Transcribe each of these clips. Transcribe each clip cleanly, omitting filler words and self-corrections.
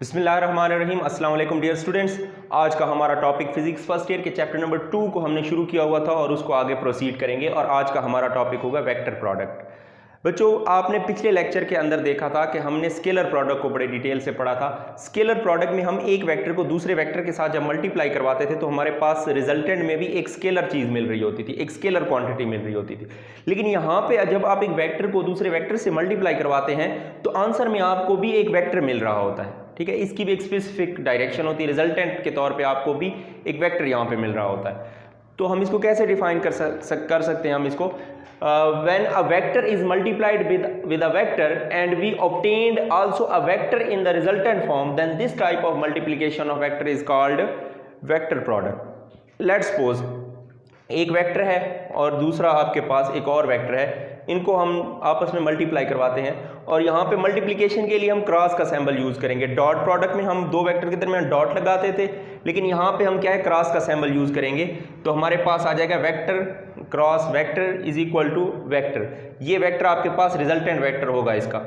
बिस्मिल्लाहिर्रहमानिर्रहीम। अस्सलाम वालेकुम डियर स्टूडेंट्स। आज का हमारा टॉपिक फिजिक्स फर्स्ट ईयर के चैप्टर नंबर 2 को हमने शुरू किया हुआ था और उसको आगे प्रोसीड करेंगे और आज का हमारा टॉपिक होगा वेक्टर प्रोडक्ट। बच्चों, आपने पिछले लेक्चर के अंदर देखा था कि हमने स्केलर प्रोडक्ट को बड़े डिटेल से पढ़ा था। स्केलर प्रोडक्ट में हम एक वेक्टर को दूसरे वेक्टर के साथ जब मल्टीप्लाई करवाते थे तो हमारे पास रिजल्टेंट में भी एक स्केलर चीज़ मिल रही होती थी, एक स्केलर क्वांटिटी मिल रही होती थी। लेकिन यहाँ पे जब आप एक वेक्टर को दूसरे वेक्टर से मल्टीप्लाई करवाते हैं तो आंसर में आपको भी एक वेक्टर मिल रहा होता है। ठीक है, इसकी भी एक स्पेसिफिक डायरेक्शन होती है, रिजल्टेंट के तौर पे आपको भी एक वेक्टर यहाँ पे मिल रहा होता है। तो हम इसको कैसे डिफाइन कर सकते हैं हम इसको, when a vector is multiplied with a vector and we obtained also a vector in the resultant form, then this type of multiplication of vector is called vector product. Let's suppose एक vector है और दूसरा आपके पास एक और vector है, इनको हम आपस में मल्टीप्लाई करवाते हैं और यहाँ पे मल्टीप्लिकेशन के लिए हम क्रॉस का सिंबल यूज करेंगे। डॉट प्रोडक्ट में हम दो वेक्टर के दरमियान डॉट लगाते थे, लेकिन यहाँ पे हम क्या है, क्रॉस का सिंबल यूज करेंगे। तो हमारे पास आ जाएगा vector cross vector is equal to vector. ये वेक्टर आपके पास रिजल्टेंट वेक्टर होगा इसका,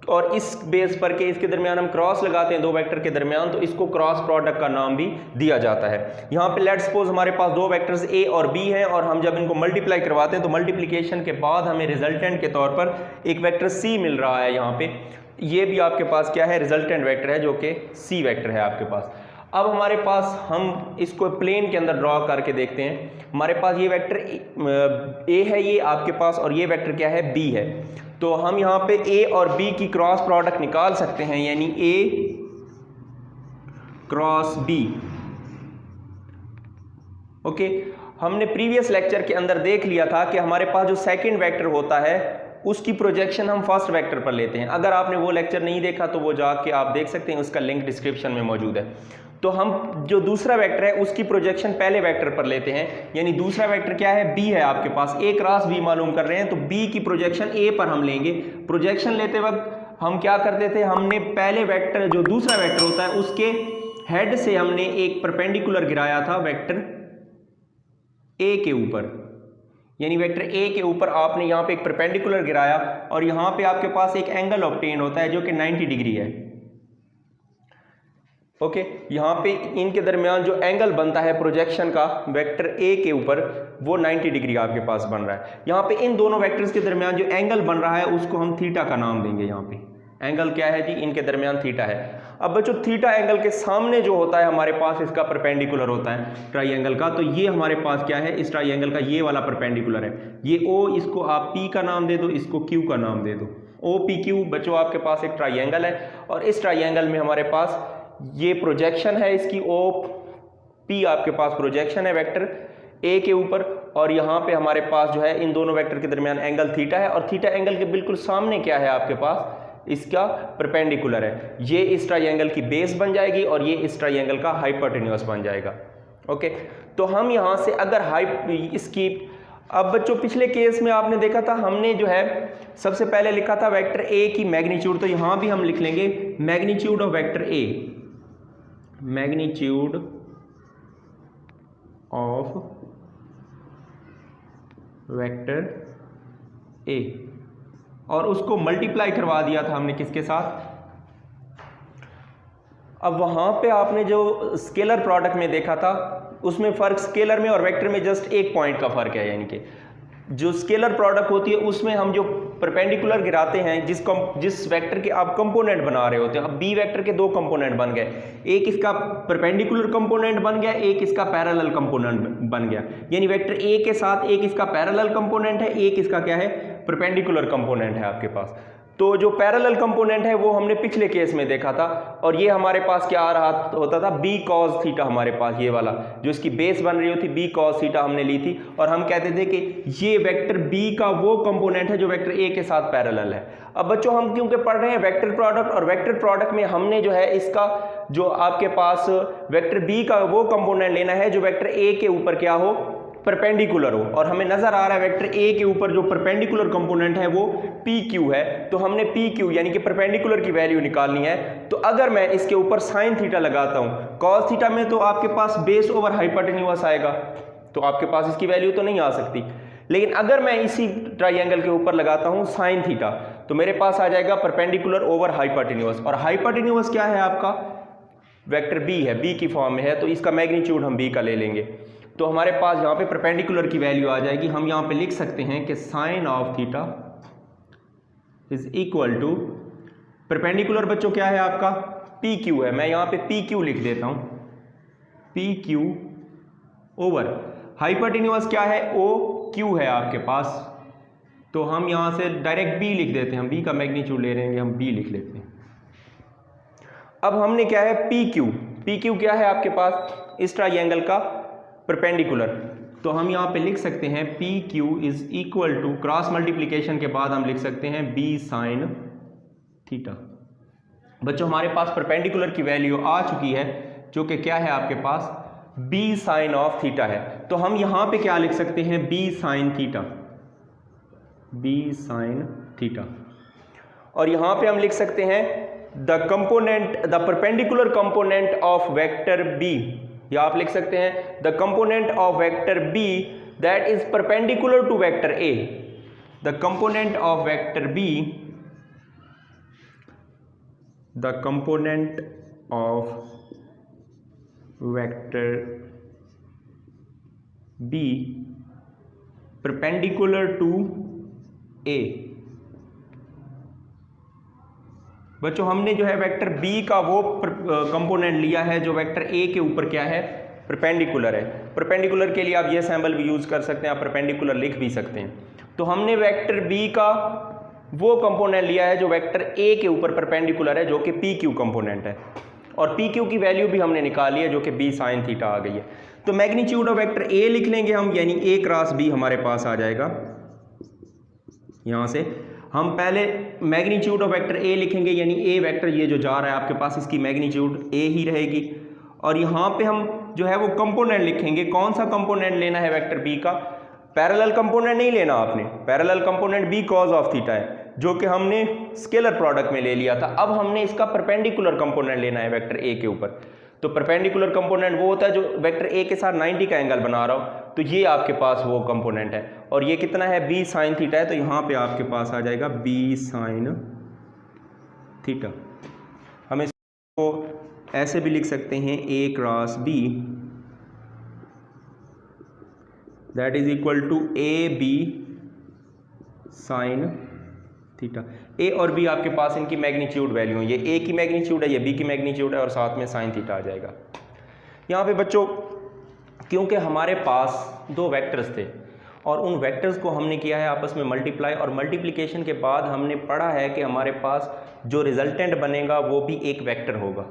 और इस बेस पर के इसके दरमियान हम क्रॉस लगाते हैं दो वेक्टर के दरमियान, तो इसको क्रॉस प्रोडक्ट का नाम भी दिया जाता है। यहाँ पे लेट्स सपोज हमारे पास दो वेक्टर्स ए और बी हैं और हम जब इनको मल्टीप्लाई करवाते हैं तो मल्टीप्लिकेशन के बाद हमें रिजल्टेंट के तौर पर एक वेक्टर सी मिल रहा है। यहाँ पे ये भी आपके पास क्या है, रिजल्टेंट वेक्टर है जो कि सी वेक्टर है आपके पास। अब हमारे पास हम इसको प्लेन के अंदर ड्रॉ करके देखते हैं। हमारे पास ये वेक्टर ए है ये आपके पास, और ये वेक्टर क्या है, बी है। तो हम यहाँ पे ए और बी की क्रॉस प्रोडक्ट निकाल सकते हैं, यानी ए क्रॉस बी। ओके, हमने प्रीवियस लेक्चर के अंदर देख लिया था कि हमारे पास जो सेकंड वेक्टर होता है उसकी प्रोजेक्शन हम फर्स्ट वेक्टर पर लेते हैं। अगर आपने वो लेक्चर नहीं देखा तो वो जाके आप देख सकते हैं, उसका लिंक डिस्क्रिप्शन में मौजूद है। तो हम जो दूसरा वेक्टर है उसकी प्रोजेक्शन पहले वेक्टर पर लेते हैं, यानी दूसरा वेक्टर क्या है, बी है आपके पास। ए क्रॉस बी मालूम कर रहे हैं तो बी की प्रोजेक्शन ए पर हम लेंगे। प्रोजेक्शन लेते वक्त हम क्या करते थे, हमने पहले वेक्टर जो दूसरा वेक्टर होता है उसके हेड से हमने एक परपेंडिकुलर गिराया था वेक्टर ए के ऊपर, यानी वेक्टर ए के ऊपर आपने यहाँ पे एक परपेंडिकुलर गिराया और यहाँ पे आपके पास एक एंगल ऑब्टेन होता है जो कि 90 डिग्री है। ओके, यहाँ पे इनके दरमियान जो एंगल बनता है प्रोजेक्शन का वेक्टर ए के ऊपर वो 90 डिग्री आपके पास बन रहा है। यहाँ पे इन दोनों वेक्टर्स के दरमियान जो एंगल बन रहा है उसको हम थीटा का नाम देंगे। यहाँ पे एंगल क्या है जी, इनके दरमियान थीटा है। अब बच्चों, थीटा एंगल के सामने जो होता है हमारे पास इसका परपेंडिकुलर होता है ट्राइंगल का, तो ये हमारे पास क्या है, इस ट्राइंगल का ये वाला परपेंडिकुलर है। ये ओ, इसको आप पी का नाम दे दो, इसको क्यू का नाम दे दो। ओ पी क्यू बच्चों आपके पास एक ट्राइंगल है और इस ट्राइंगल में हमारे पास ये प्रोजेक्शन है इसकी ओ पी, आपके पास प्रोजेक्शन है वेक्टर ए के ऊपर, और यहाँ पे हमारे पास जो है इन दोनों वेक्टर के दरमियान एंगल थीटा है, और थीटा एंगल के बिल्कुल सामने क्या है आपके पास, इसका परपेंडिकुलर है। ये इस ट्राइंगल की बेस बन जाएगी और ये इस ट्राइंगल का हाइपोटेन्यूज बन जाएगा। ओके, तो हम यहाँ से अगर इसकी, अब बच्चों पिछले केस में आपने देखा था हमने जो है सबसे पहले लिखा था वेक्टर ए की मैग्नीट्यूड, तो यहाँ भी हम लिख लेंगे magnitude of vector A, magnitude of vector A, और उसको मल्टीप्लाई करवा दिया था हमने किसके साथ। अब वहां पे आपने जो स्केलर प्रोडक्ट में देखा था उसमें फर्क स्केलर में और वेक्टर में जस्ट एक पॉइंट का फर्क है, यानी कि जो स्केलर प्रोडक्ट होती है उसमें हम जो परपेंडिकुलर गिराते हैं जिस वेक्टर के आप कंपोनेंट बना रहे होते हैं। अब बी वेक्टर के दो कंपोनेंट बन गए, एक इसका परपेंडिकुलर कंपोनेंट बन गया, एक इसका पैरेलल कंपोनेंट बन गया, यानी वेक्टर ए के साथ एक इसका पैरेलल कंपोनेंट है, एक इसका क्या है, परपेंडिकुलर कंपोनेंट है आपके पास। तो जो पैरेलल कंपोनेंट है वो हमने पिछले केस में देखा था, और ये हमारे पास क्या आ रहा होता था, बी कॉस थीटा। हमारे पास ये वाला जो इसकी बेस बन रही होती बी कॉस थीटा हमने ली थी, और हम कहते थे कि ये वेक्टर बी का वो कंपोनेंट है जो वेक्टर ए के साथ पैरेलल है। अब बच्चों हम क्योंकि पढ़ रहे हैं वेक्टर प्रोडक्ट, और वेक्टर प्रोडक्ट में हमने जो है इसका जो आपके पास वेक्टर बी का वो कंपोनेंट लेना है जो वेक्टर ए के ऊपर क्या हो, परपेंडिकुलर हो, और हमें नजर आ रहा है वेक्टर ए के ऊपर जो परपेंडिकुलर कंपोनेंट है वो पी क्यू है। तो हमने पी क्यू यानी कि परपेंडिकुलर की वैल्यू निकालनी है। तो अगर मैं इसके ऊपर साइन थीटा लगाता हूं, कॉस थीटा में तो आपके पास बेस ओवर हाइपोटेन्यूज आएगा, तो आपके पास इसकी वैल्यू तो नहीं आ सकती। लेकिन अगर मैं इसी ट्राइंगल के ऊपर लगाता हूं साइन थीटा, तो मेरे पास आ जाएगा परपेंडिकुलर ओवर हाइपोटेन्यूज, और हाइपोटेन्यूज क्या है आपका वेक्टर बी है, बी की फॉर्म में है, तो इसका मैग्नीट्यूड हम बी का ले लेंगे। तो हमारे पास यहाँ पे परपेंडिकुलर की वैल्यू आ जाएगी, हम यहाँ पे लिख सकते हैं कि sine of theta is equal to, perpendicular बच्चों क्या है आपका पी क्यू है, मैं यहाँ पे पी क्यू लिख देता हूँ, पी क्यू ओवर हाइपोटेन्यूज क्या है ओ क्यू है आपके पास, तो हम यहाँ से डायरेक्ट बी लिख देते हैं, हम बी का मैग्नीट्यूड ले रहे हैं, हम बी लिख लेते हैं। अब हमने क्या है पी क्यू क्या है आपके पास इस ट्राइंगल का परपेंडिकुलर, तो हम यहाँ पे लिख सकते हैं p q is equal to, cross multiplication के बाद हम लिख सकते हैं बी साइन थीटा। बच्चों हमारे पास परपेंडिकुलर की वैल्यू आ चुकी है जो कि क्या है आपके पास बी साइन ऑफ थीटा है, तो हम यहाँ पे क्या लिख सकते हैं b sine theta, b sine theta, और यहाँ पे हम लिख सकते हैं the component, the perpendicular component of vector b, या आप लिख सकते हैं the component of vector b that is perpendicular to vector a, the component of vector b, the component of vector b perpendicular to a. बच्चों हमने जो है vector b का वो कंपोनेंट लिया है जो वेक्टर ए के ऊपर क्या है परपेंडिकुलर है। परपेंडिकुलर के लिए आप ये सिंबल भी यूज कर सकते हैं, आप परपेंडिकुलर लिख भी सकते हैं। तो हमने वेक्टर बी का वो कंपोनेंट लिया है जो वेक्टर ए के ऊपर परपेंडिकुलर है, जो कि पी क्यू कंपोनेंट है, और पी क्यू की वैल्यू भी हमने निकाली है जो कि बी साइन थीटा आ गई है। तो मैग्नीट्यूड ऑफ वेक्टर ए लिख लेंगे हम, यानी ए क्रॉस बी हमारे पास आ जाएगा। यहाँ से हम पहले मैग्नीट्यूड ऑफ वेक्टर ए लिखेंगे, यानी ए वेक्टर ये जो जा रहा है आपके पास इसकी मैग्नीट्यूड ए ही रहेगी, और यहाँ पे हम जो है वो कंपोनेंट लिखेंगे। कौन सा कंपोनेंट लेना है वेक्टर बी का, पैरेलल कंपोनेंट नहीं लेना आपने, parallel component b cos of theta है जो कि हमने स्केलर प्रोडक्ट में ले लिया था। अब हमने इसका परपेंडिकुलर कंपोनेंट लेना है वेक्टर ए के ऊपर। तो परपेंडिकुलर कंपोनेंट वो होता है जो वेक्टर ए के साथ 90 का एंगल बना रहा हो, तो ये आपके पास वो कंपोनेंट है, और ये कितना है बी साइन थीटा है, तो यहाँ पे आपके पास आ जाएगा बी साइन थीटा। हम इसको ऐसे भी लिख सकते हैं a cross b that is equal to a b sine theta. A और बी आपके पास इनकी मैग्नीट्यूड वैल्यू है, ये ए की मैग्नीट्यूड है, ये बी की मैग्नीट्यूड है, और साथ में साइन थीटा आ जाएगा। यहाँ पे बच्चों क्योंकि हमारे पास दो वेक्टर्स थे और उन वेक्टर्स को हमने किया है आपस में मल्टीप्लाई, और मल्टीप्लिकेशन के बाद हमने पढ़ा है कि हमारे पास जो रिजल्टेंट बनेगा वो भी एक वेक्टर होगा,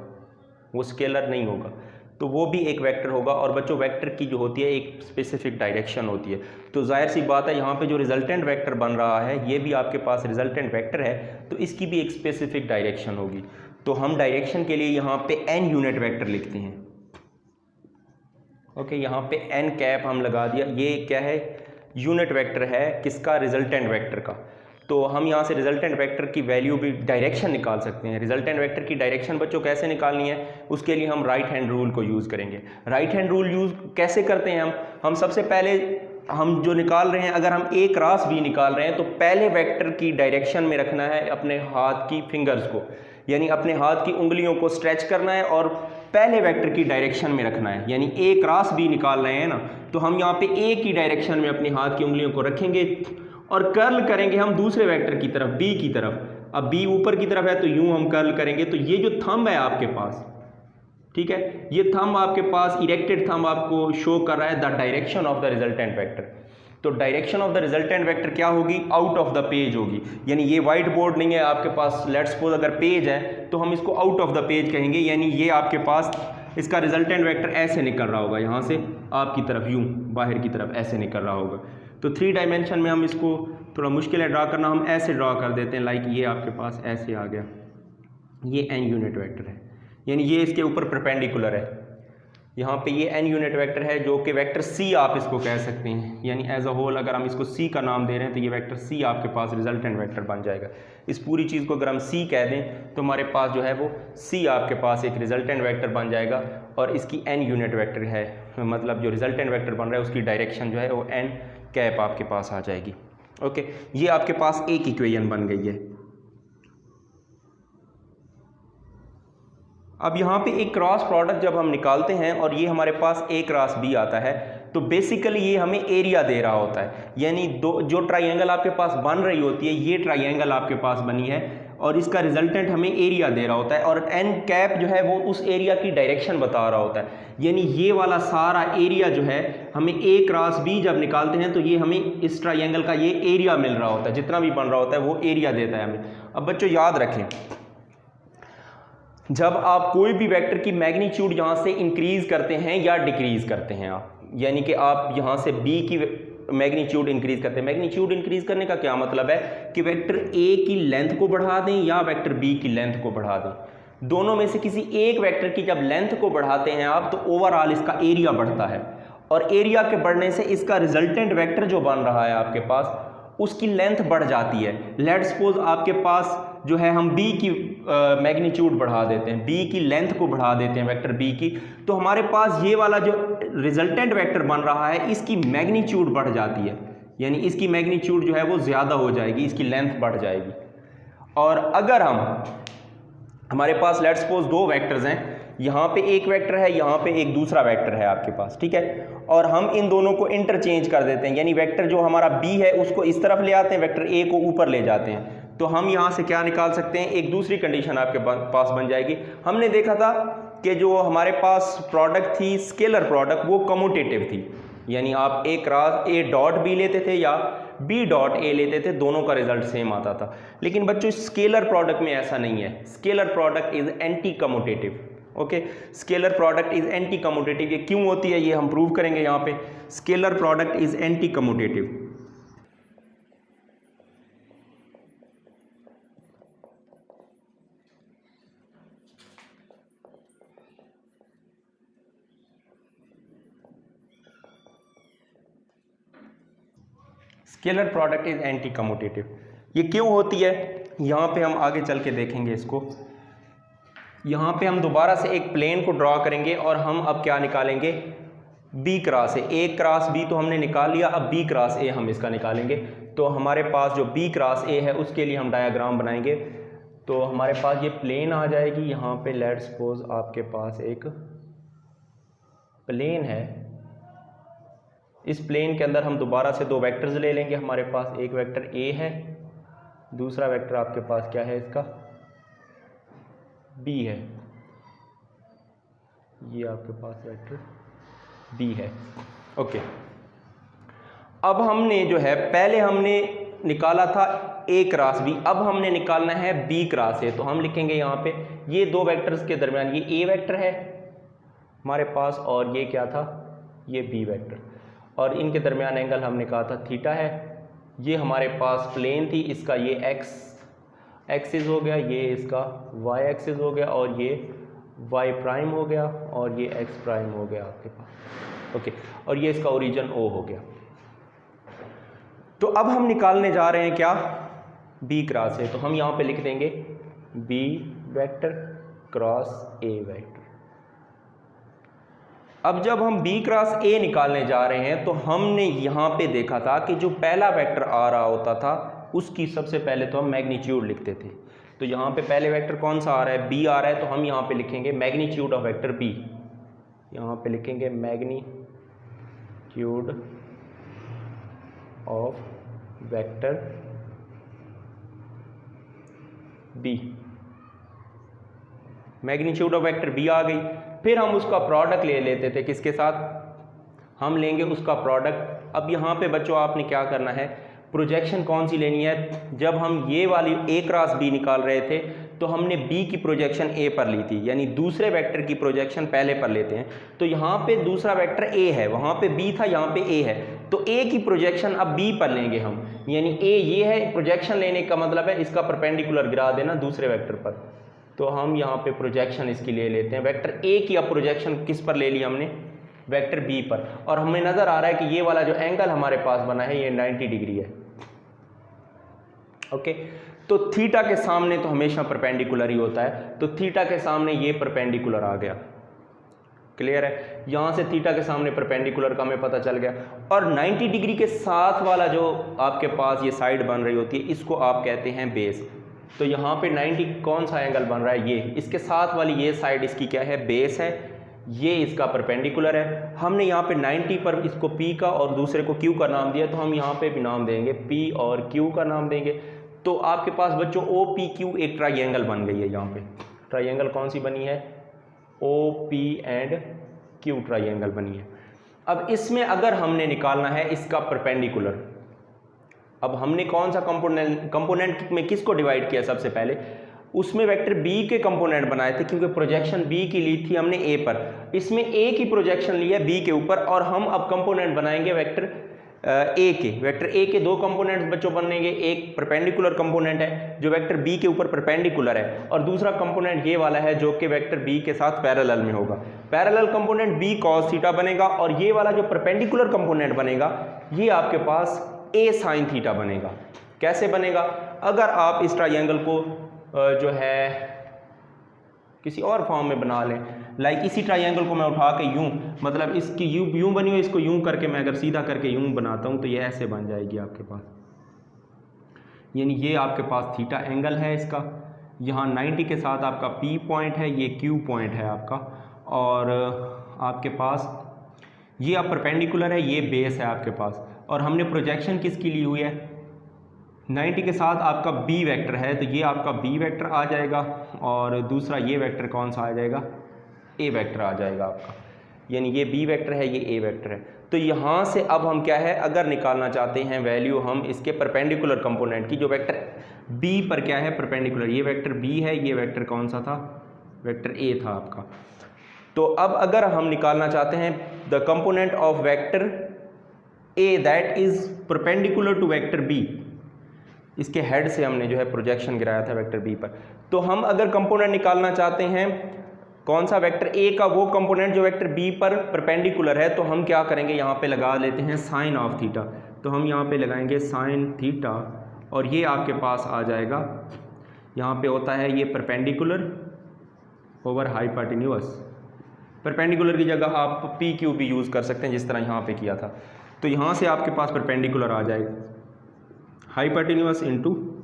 वो स्केलर नहीं होगा, तो वो भी एक वेक्टर होगा। और बच्चों वेक्टर की जो होती है एक स्पेसिफिक डायरेक्शन होती है, तो जाहिर सी बात है यहाँ पे जो रिजल्टेंट वेक्टर बन रहा है ये भी आपके पास रिजल्टेंट वेक्टर है, तो इसकी भी एक स्पेसिफिक डायरेक्शन होगी। तो हम डायरेक्शन के लिए यहाँ पे n यूनिट वेक्टर लिखते हैं। ओके, यहाँ पे n कैप हम लगा दिया, ये क्या है यूनिट वेक्टर है किसका, रिजल्टेंट वेक्टर का। तो हम यहाँ से रिजल्टेंट वेक्टर की वैल्यू भी डायरेक्शन निकाल सकते हैं। रिजल्टेंट वेक्टर की डायरेक्शन बच्चों कैसे निकालनी है, उसके लिए हम राइट हैंड रूल को यूज़ करेंगे। राइट हैंड रूल यूज़ कैसे करते हैं हम सबसे पहले हम जो निकाल रहे हैं, अगर हम ए क्रॉस बी निकाल रहे हैं तो पहले वेक्टर की डायरेक्शन में रखना है अपने हाथ की फिंगर्स को, यानी अपने हाथ की उंगलियों को स्ट्रेच करना है और पहले वेक्टर की डायरेक्शन में रखना है। यानी ए क्रॉस बी निकाल रहे हैं ना, तो हम यहाँ पे ए की डायरेक्शन में अपने हाथ की उंगलियों को रखेंगे और कर्ल करेंगे हम दूसरे वेक्टर की तरफ, बी की तरफ। अब बी ऊपर की तरफ है तो यूं हम कर्ल करेंगे, तो ये जो थंब है आपके पास, ठीक है, ये थंब आपके पास इरेक्टेड थंब आपको शो कर रहा है the direction of the resultant vector. तो direction of the resultant vector क्या होगी, आउट ऑफ द पेज होगी। यानी ये व्हाइट बोर्ड नहीं है आपके पास, लेट्स सपोज अगर पेज है तो हम इसको आउट ऑफ द पेज कहेंगे, यानी ये आपके पास इसका रिजल्टेंट वेक्टर ऐसे निकल रहा होगा, यहाँ से आपकी तरफ यूं बाहर की तरफ ऐसे निकल रहा होगा। तो 3 डायमेंशन में हम इसको थोड़ा मुश्किल है ड्रा करना, हम ऐसे ड्रा कर देते हैं, लाइक ये आपके पास ऐसे आ गया, ये n यूनिट वेक्टर है, यानी ये इसके ऊपर परपेंडिकुलर है। यहाँ पे ये n यूनिट वेक्टर है जो कि वेक्टर c आप इसको कह सकते हैं, यानी एज अ होल अगर हम इसको c का नाम दे रहे हैं तो ये वेक्टर c आपके पास रिजल्टेंट वेक्टर बन जाएगा। इस पूरी चीज़ को अगर हम c कह दें तो हमारे पास जो है वो c आपके पास एक रिजल्टेंट वेक्टर बन जाएगा, और इसकी n यूनिट वेक्टर है, मतलब जो रिजल्टेंट वेक्टर बन रहा है उसकी डायरेक्शन जो है वो n कैप आपके पास आ जाएगी। ओके, ये आपके पास एक इक्वेशन बन गई है। अब यहाँ पे एक क्रॉस प्रोडक्ट जब हम निकालते हैं और ये हमारे पास a क्रॉस b आता है, तो बेसिकली ये हमें एरिया दे रहा होता है। यानी दो जो ट्राइंगल आपके पास बन रही होती है, ये ट्राइंगल आपके पास बनी है और इसका रिजल्टेंट हमें एरिया दे रहा होता है, और एन कैप जो है वो उस एरिया की डायरेक्शन बता रहा होता है। यानी ये वाला सारा एरिया जो है हमें a क्रॉस b जब निकालते हैं तो ये हमें इस ट्राइंगल का ये एरिया मिल रहा होता है, जितना भी बन रहा होता है वो एरिया देता है हमें। अब बच्चों याद रखें, जब आप कोई भी वेक्टर की मैग्नीट्यूड यहाँ से इंक्रीज करते हैं या डिक्रीज करते हैं आप, यानी कि आप यहाँ से b की मैग्नीट्यूड इंक्रीज करते हैं। मैग्नीट्यूड इंक्रीज करने का क्या मतलब है कि वेक्टर a की लेंथ को बढ़ा दें या वेक्टर b की लेंथ को बढ़ा दें, दोनों में से किसी एक वेक्टर की जब लेंथ को बढ़ाते हैं आप तो ओवरऑल इसका एरिया बढ़ता है, और एरिया के बढ़ने से इसका रिजल्टेंट वेक्टर जो बन रहा है आपके पास उसकी लेंथ बढ़ जाती है। लेट्स सपोज आपके पास जो है हम b की मैग्नीट्यूड बढ़ा देते हैं, b की लेंथ को बढ़ा देते हैं वेक्टर b की, तो हमारे पास ये वाला जो रिजल्टेंट वेक्टर बन रहा है इसकी मैग्नीट्यूड बढ़ जाती है, यानी इसकी मैग्नीट्यूड जो है वो ज़्यादा हो जाएगी, इसकी लेंथ बढ़ जाएगी। और अगर हमारे पास लेट्स सपोज दो वेक्टर्स हैं, यहाँ पे एक वेक्टर है, यहाँ पे एक दूसरा वेक्टर है आपके पास, ठीक है, और हम इन दोनों को इंटरचेंज कर देते हैं, यानी वेक्टर जो हमारा b है उसको इस तरफ ले आते हैं, वेक्टर a को ऊपर ले जाते हैं, तो हम यहाँ से क्या निकाल सकते हैं, एक दूसरी कंडीशन आपके पास बन जाएगी। हमने देखा था कि जो हमारे पास प्रोडक्ट थी स्केलर प्रोडक्ट वो कम्यूटेटिव थी, यानी आप a cross a dot b लेते थे या b डॉट a लेते थे, दोनों का रिजल्ट सेम आता था। लेकिन बच्चों स्केलर प्रोडक्ट में ऐसा नहीं है, scalar product is anti commutative. Okay, scalar product is anti commutative. ये क्यों होती है ये हम प्रूव करेंगे यहाँ पे। Scalar product is anti commutative. Scalar product is anti commutative. ये क्यों होती है यहाँ पे हम आगे चल के देखेंगे इसको। यहाँ पे हम दोबारा से एक प्लेन को ड्रॉ करेंगे और हम अब क्या निकालेंगे, b cross a cross b तो हमने निकाल लिया, अब b क्रॉस a हम इसका निकालेंगे। तो हमारे पास जो b क्रॉस a है उसके लिए हम डायग्राम बनाएंगे। तो हमारे पास ये प्लेन आ जाएगी, यहाँ पे लेट्स सपोज आपके पास एक प्लेन है, इस प्लेन के अंदर हम दोबारा से दो वेक्टर्स ले लेंगे। हमारे पास एक वेक्टर a है, दूसरा वेक्टर आपके पास क्या है इसका b है, ये आपके पास वेक्टर b है। ओके, अब हमने जो है पहले हमने निकाला था a क्रॉस b, अब हमने निकालना है b क्रॉस a। तो हम लिखेंगे यहाँ पे ये दो वेक्टर्स के दरमियान ये a वेक्टर है हमारे पास और ये क्या था ये b वेक्टर, और इनके दरमियान एंगल हमने कहा था थीटा है। ये हमारे पास प्लेन थी, इसका ये x एक्सिस हो गया, ये इसका y एक्सिस हो गया और ये y प्राइम हो गया और ये x प्राइम हो गया आपके पास। ओके, और ये इसका ओरिजिन O हो गया। तो अब हम निकालने जा रहे हैं क्या, b क्रॉस a। तो हम यहाँ पे लिख देंगे b vector cross a vector. अब जब हम b क्रॉस a निकालने जा रहे हैं तो हमने यहाँ पे देखा था कि जो पहला वेक्टर आ रहा होता था उसकी सबसे पहले तो हम मैग्नीट्यूड लिखते थे। तो यहाँ पे पहले वेक्टर कौन सा आ रहा है, b आ रहा है, तो हम यहाँ पे लिखेंगे मैग्नीट्यूड ऑफ वेक्टर b। यहाँ पे लिखेंगे magnitude of vector b। Magnitude of vector b आ गई। फिर हम उसका प्रोडक्ट ले लेते थे, किसके साथ, हम लेंगे उसका प्रोडक्ट। अब यहाँ पे बच्चों आपने क्या करना है, प्रोजेक्शन कौन सी लेनी है। जब हम ये वाली a क्रॉस b निकाल रहे थे तो हमने b की प्रोजेक्शन a पर ली थी, यानी दूसरे वेक्टर की प्रोजेक्शन पहले पर लेते हैं। तो यहाँ पे दूसरा वेक्टर a है, वहाँ पे b था, यहाँ पे a है, तो a की प्रोजेक्शन अब b पर लेंगे हम, यानी a ये है। प्रोजेक्शन लेने का मतलब है इसका परपेंडिकुलर गिरा देना दूसरे वेक्टर पर। तो हम यहाँ पे प्रोजेक्शन इसकी ले लेते हैं। वेक्टर a की अब प्रोजेक्शन किस पर ले ली हमने, वेक्टर b पर, और हमें नज़र आ रहा है कि ये वाला जो एंगल हमारे पास बना है ये 90 डिग्री है। ओके, तो थीटा के सामने तो हमेशा परपेंडिकुलर ही होता है, तो थीटा के सामने ये परपेंडिकुलर आ गया। क्लियर है, यहाँ से थीटा के सामने परपेंडिकुलर का हमें पता चल गया। और 90 डिग्री के साथ वाला जो आपके पास ये साइड बन रही होती है इसको आप कहते हैं बेस। तो यहाँ पे 90 कौन सा एंगल बन रहा है, ये इसके साथ वाली ये साइड इसकी क्या है, बेस है, ये इसका परपेंडिकुलर है। हमने यहाँ पे 90 पर इसको P का और दूसरे को Q का नाम दिया, तो हम यहाँ पे भी नाम देंगे P और Q का नाम देंगे। तो आपके पास बच्चों OPQ एक ट्राइंगल बन गई है। यहाँ पे ट्राइंगल कौन सी बनी है, OP एंड Q ट्राइंगल बनी है। अब इसमें अगर हमने निकालना है इसका परपेंडिकुलर, अब हमने कौन सा कंपोनेंट में किसको डिवाइड किया, सबसे पहले उसमें वेक्टर बी के कंपोनेंट बनाए थे, क्योंकि प्रोजेक्शन बी की ली थी हमने ए पर, इसमें ए की प्रोजेक्शन ली है बी के ऊपर, और हम अब कंपोनेंट बनाएंगे वेक्टर ए के। वेक्टर ए के दो कंपोनेंट्स बच्चों बनेंगे, एक परपेंडिकुलर कंपोनेंट है जो वेक्टर बी के ऊपर परपेंडिकुलर है, और दूसरा कंपोनेंट ये वाला है जो कि वेक्टर बी के साथ पैरेलल में होगा। Parallel component b cos theta बनेगा, और ये वाला जो परपेंडिकुलर कंपोनेंट बनेगा ये आपके पास ए साइन थीटा बनेगा। कैसे बनेगा, अगर आप इस ट्राइंगल को जो है किसी और फॉर्म में बना लें, लाइक इसी ट्राइंगल को मैं उठा के यूं, मतलब इसकी यूं बनी हुई, इसको यूं करके मैं अगर सीधा करके यूं बनाता हूं तो ये ऐसे बन जाएगी आपके पास, यानी ये आपके पास थीटा एंगल है इसका, यहाँ 90 के साथ आपका P पॉइंट है, ये Q पॉइंट है आपका, और आपके पास ये आप परपेंडिकुलर है, ये बेस है आपके पास, और हमने प्रोजेक्शन किसकी ली हुई है, 90 के साथ आपका B वेक्टर है, तो ये आपका B वेक्टर आ जाएगा, और दूसरा ये वेक्टर कौन सा आ जाएगा, A वेक्टर आ जाएगा आपका, यानी ये B वेक्टर है, ये A वेक्टर है। तो यहाँ से अब हम क्या है, अगर निकालना चाहते हैं वैल्यू हम इसके परपेंडिकुलर कंपोनेंट की, जो वेक्टर B पर क्या है परपेंडिकुलर, ये वेक्टर B है, ये वेक्टर कौन सा था, वेक्टर A था आपका। तो अब अगर हम निकालना चाहते हैं the component of vector A that is perpendicular to vector B, इसके हेड से हमने जो है प्रोजेक्शन गिराया था वेक्टर बी पर, तो हम अगर कंपोनेंट निकालना चाहते हैं कौन सा, वेक्टर ए का वो कंपोनेंट जो वेक्टर बी पर परपेंडिकुलर है, तो हम क्या करेंगे, यहाँ पे लगा लेते हैं साइन ऑफ थीटा, तो हम यहाँ पे लगाएंगे साइन थीटा, और ये आपके पास आ जाएगा, यहाँ पे होता है ये परपेंडिकुलर ओवर हाइपोटेन्यूअस, परपेंडिकुलर की जगह आप पी क्यू भी यूज़ कर सकते हैं जिस तरह यहाँ पे किया था, तो यहाँ से आपके पास परपेंडिकुलर आ जाएगा हाइपोटेन्यूअस इनटू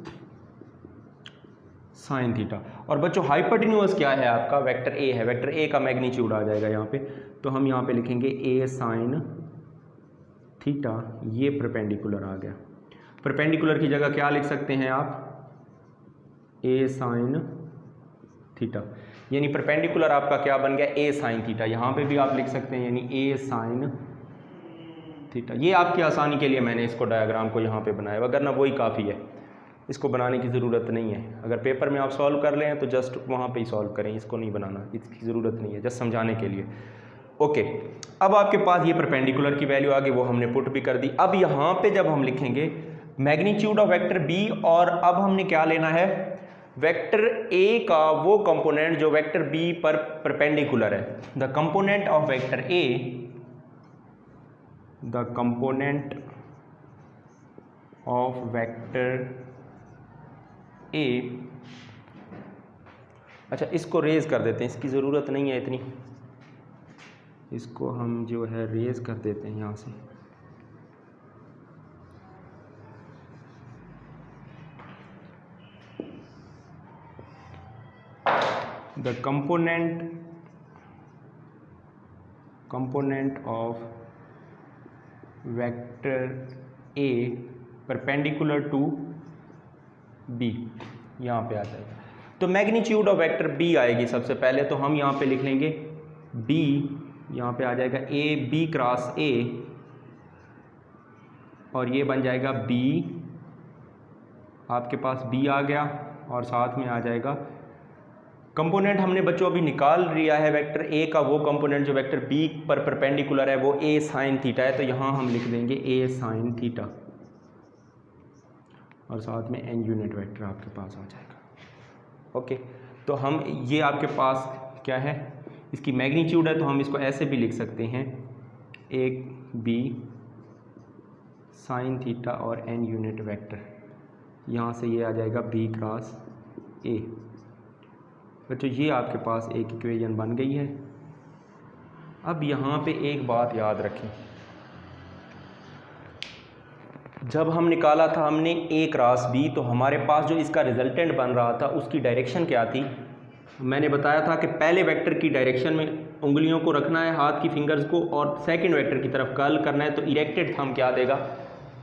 साइन थीटा। और बच्चों हाइपोटेन्यूअस क्या है आपका, वेक्टर ए है, वेक्टर ए का मैग्नीट्यूड आ जाएगा यहाँ पे, तो हम यहाँ पे लिखेंगे ए साइन थीटा, ये परपेंडिकुलर आ गया। परपेंडिकुलर की जगह क्या लिख सकते हैं आप, ए साइन थीटा, यानी परपेंडिकुलर आपका क्या बन गया, ए साइन थीटा, यहाँ पे भी आप लिख सकते हैं यानी ए साइन थीटा। ये आपकी आसानी के लिए मैंने इसको डायग्राम को यहाँ पे बनाया, वरना वही काफ़ी है, इसको बनाने की ज़रूरत नहीं है। अगर पेपर में आप सॉल्व कर लें तो जस्ट वहाँ पे ही सॉल्व करें, इसको नहीं बनाना, इसकी ज़रूरत नहीं है, जस्ट समझाने के लिए। ओके, अब आपके पास ये परपेंडिकुलर की वैल्यू आ गई, वो हमने पुट भी कर दी। अब यहाँ पे जब हम लिखेंगे मैग्नीट्यूड ऑफ वेक्टर बी, और अब हमने क्या लेना है, वेक्टर ए का वो कंपोनेंट जो वेक्टर बी पर परपेंडिकुलर है, the component of vector A, the component of vector A। अच्छा, इसको रेज कर देते हैं, इसकी ज़रूरत नहीं है इतनी, इसको हम जो है रेज कर देते हैं यहाँ से। The component of vector a perpendicular to b, यहाँ पे आ जाएगा। तो मैग्नीट्यूड ऑफ वेक्टर बी आएगी सबसे पहले, तो हम यहाँ पे लिख लेंगे बी, यहाँ पे आ जाएगा ए बी क्रॉस ए, और ये बन जाएगा बी, आपके पास बी आ गया, और साथ में आ जाएगा कंपोनेंट हमने बच्चों अभी निकाल लिया है वेक्टर ए का वो कंपोनेंट जो वेक्टर बी पर परपेंडिकुलर है, वो ए साइन थीटा है, तो यहाँ हम लिख देंगे ए साइन थीटा, और साथ में एन यूनिट वेक्टर आपके पास आ जाएगा। ओके, तो हम ये आपके पास क्या है, इसकी मैग्नीट्यूड है, तो हम इसको ऐसे भी लिख सकते हैं, एक बी साइन थीटा और एन यूनिट वेक्टर, यहाँ से ये आ जाएगा बी क्रॉस ए। बच्चों ये आपके पास एक इक्वेशन बन गई है। अब यहाँ पे एक बात याद रखें, जब हम निकाला था हमने a क्रॉस b, तो हमारे पास जो इसका रिजल्टेंट बन रहा था उसकी डायरेक्शन क्या थी। मैंने बताया था कि पहले वेक्टर की डायरेक्शन में उंगलियों को रखना है, हाथ की फिंगर्स को, और सेकंड वेक्टर की तरफ कर्ल करना है। तो इरेक्टेड थंब क्या देगा,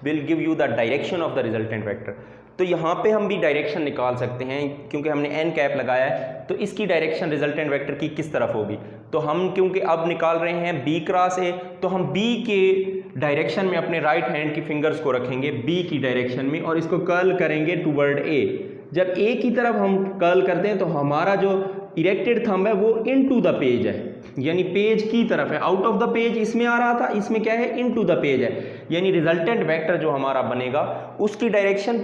will give you the direction of the resultant vector. तो यहाँ पे हम भी डायरेक्शन निकाल सकते हैं क्योंकि हमने एन कैप लगाया है, तो इसकी डायरेक्शन रिजल्टेंट वेक्टर की किस तरफ होगी। तो हम क्योंकि अब निकाल रहे हैं बी क्रॉस ए, तो हम बी के डायरेक्शन में अपने राइट हैंड की फिंगर्स को रखेंगे बी की डायरेक्शन में और इसको कर्ल करेंगे टूवर्ड ए। जब ए की तरफ हम कर्ल करते हैं तो हमारा जो इरेक्टेड थंब है वो इनटू द पेज है, यानी पेज की तरफ है। आउट ऑफ द पेज इसमें आ रहा था, इसमें क्या है, इनटू द पेज है, यानी रिजल्टेंट वेक्टर जो हमारा बनेगा उसकी डायरेक्शन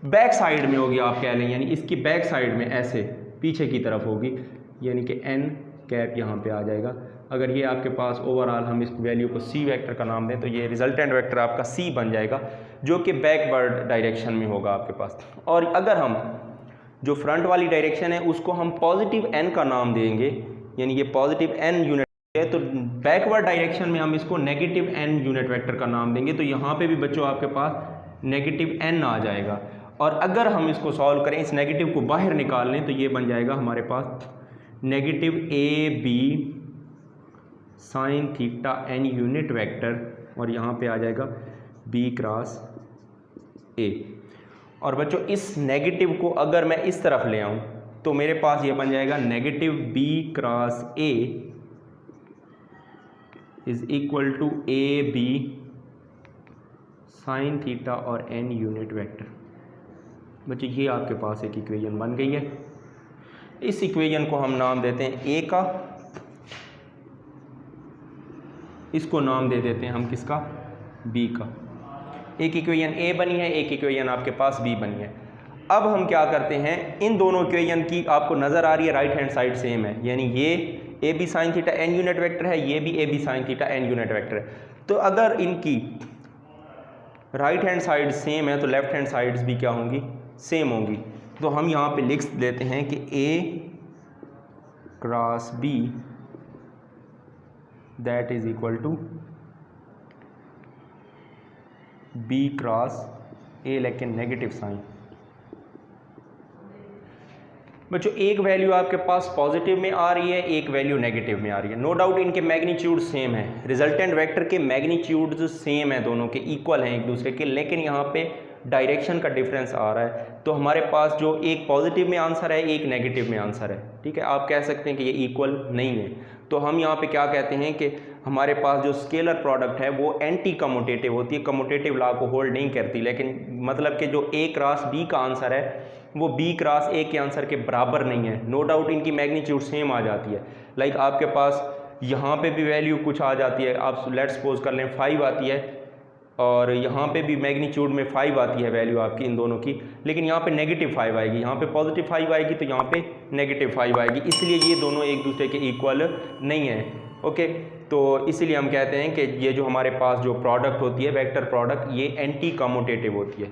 बैक साइड में होगी, आप कह लें, यानी इसकी बैक साइड में ऐसे पीछे की तरफ होगी, यानी कि एन कैप यहाँ पे आ जाएगा। अगर ये आपके पास ओवरऑल हम इस वैल्यू को सी वेक्टर का नाम दें तो ये रिजल्टेंट वेक्टर आपका सी बन जाएगा, जो कि बैकवर्ड डायरेक्शन में होगा आपके पास। और अगर हम जो फ्रंट वाली डायरेक्शन है उसको हम पॉजिटिव एन का नाम देंगे, यानी ये पॉजिटिव एन यूनिट है, तो बैकवर्ड डायरेक्शन में हम इसको नेगेटिव एन यूनिट वेक्टर का नाम देंगे। तो यहाँ पे भी बच्चों आपके पास नेगेटिव एन आ जाएगा। और अगर हम इसको सॉल्व करें, इस नेगेटिव को बाहर निकाल लें, तो ये बन जाएगा हमारे पास negative a b sine theta n unit vector, और यहाँ पे आ जाएगा बी क्रॉस ए। और बच्चों इस नेगेटिव को अगर मैं इस तरफ ले आऊँ तो मेरे पास ये बन जाएगा negative b cross a is equal to a b sine theta और एन यूनिट वेक्टर। बच्चों ये आपके पास एक इक्वेशन बन गई है। इस इक्वेशन को हम नाम देते हैं ए का, इसको नाम दे देते हैं हम किसका, बी का। एक इक्वेशन ए बनी है, एक इक्वेशन आपके पास बी बनी है। अब हम क्या करते हैं, इन दोनों इक्वेशन की आपको नज़र आ रही है राइट हैंड साइड सेम है, यानी ये a b sine theta n unit vector है, ये भी a b sine theta n unit vector है। तो अगर इनकी राइट हैंड साइड सेम है तो लेफ्ट हैंड साइड्स भी क्या होंगी, सेम होंगी। तो हम यहाँ पे लिख देते हैं कि a cross b that is equal to b cross a, लेकिन नेगेटिव साइन। बच्चों एक वैल्यू आपके पास पॉजिटिव में आ रही है, एक वैल्यू नेगेटिव में आ रही है। नो डाउट इनके मैग्नीट्यूड सेम है, रिजल्टेंट वेक्टर के मैग्नीट्यूड्स सेम है, दोनों के इक्वल हैं एक दूसरे के, लेकिन यहाँ पे डायरेक्शन का डिफरेंस आ रहा है। तो हमारे पास जो एक पॉजिटिव में आंसर है, एक नेगेटिव में आंसर है, ठीक है। आप कह सकते हैं कि ये इक्वल नहीं है। तो हम यहाँ पे क्या कहते हैं कि हमारे पास जो स्केलर प्रोडक्ट है वो एंटी कम्यूटेटिव होती है, कम्यूटेटिव लॉ को होल्ड नहीं करती। लेकिन मतलब कि जो ए क्रॉस बी का आंसर है वो बी क्रॉस ए के आंसर के बराबर नहीं है। नो डाउट इनकी मैग्नीट्यूड सेम आ जाती है। लाइक आपके पास यहाँ पे भी वैल्यू कुछ आ जाती है, आप लेट्स सपोज कर लें 5 आती है, और यहाँ पे भी मैग्नीट्यूड में 5 आती है वैल्यू आपकी इन दोनों की, लेकिन यहाँ पे नेगेटिव 5 आएगी, यहाँ पे पॉजिटिव 5 आएगी, तो यहाँ पे नेगेटिव 5 आएगी। इसलिए ये दोनों एक दूसरे के इक्वल नहीं है। ओके, तो इसीलिए हम कहते हैं कि ये जो हमारे पास जो प्रोडक्ट होती है वेक्टर प्रोडक्ट, ये एंटी कम्यूटेटिव होती है।